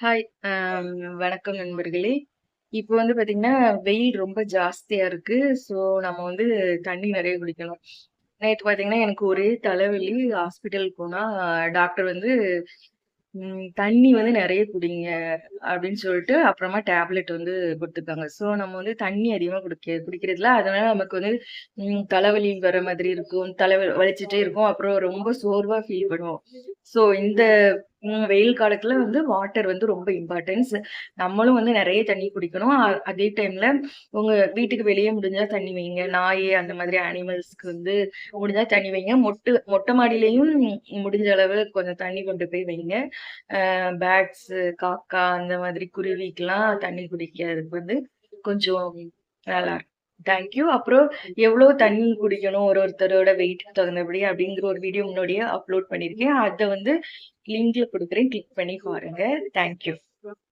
Hi. வணக்கம் நண்பர்களே. இப்போ வந்து பார்த்தீங்கன்னா, வெயில் ரொம்ப ஜாஸ்தியா இருக்கு. ஸோ, நம்ம வந்து தண்ணி நெறைய குடிக்கணும். நேத்து பார்த்தீங்கன்னா, எனக்கு ஒரே தலைவலி. ஹாஸ்பிட்டல் போனா டாக்டர் வந்து தண்ணி வந்து நெறைய குடிங்க அப்படின்னு சொல்லிட்டு, அப்புறமா டேப்லெட் வந்து குடுத்துருக்காங்க. ஸோ, நம்ம வந்து தண்ணி அதிகமா குடிக்கிறதில்ல. அதனால நமக்கு வந்து தலைவலி வர மாதிரி இருக்கும். வலிச்சுட்டே இருக்கும். அப்புறம் ரொம்ப சோர்வா ஃபீல் பண்ணுவோம். ஸோ, இந்த வெயில் காலத்துல வந்து வாட்டர் வந்து ரொம்ப இம்பார்ட்டன்ஸ். நம்மளும் வந்து நெறைய தண்ணி குடிக்கணும். அதே டைம்ல உங்க வீட்டுக்கு வெளிய முடிஞ்சா தண்ணி வைங்க. நாய் அந்த மாதிரி அனிமல்ஸ்க்கு வந்து முடிஞ்சா தண்ணி வைங்க. மொட்டை மாடியிலயும் முடிஞ்ச அளவு கொஞ்சம் தண்ணி கொண்டு போய் வைங்க. பேர்ட்ஸு, காக்கா அந்த மாதிரி குருவிக்கலாம் தண்ணி குடிக்கிறதுக்கு வந்து கொஞ்சம் நல்லாருக்கும். Thank you. அப்புறம் எவ்ளோ தண்ணி குடிக்கணும் ஒருத்தரோட வெயிட்டுக்கு தகுந்தபடி அப்படிங்கிற ஒரு வீடியோ முன்னாடியே அப்லோட் பண்ணியிருக்கேன். அத வந்து லிங்க்ல குடுக்குறேன். கிளிக் பண்ணி பாருங்க. Thank you.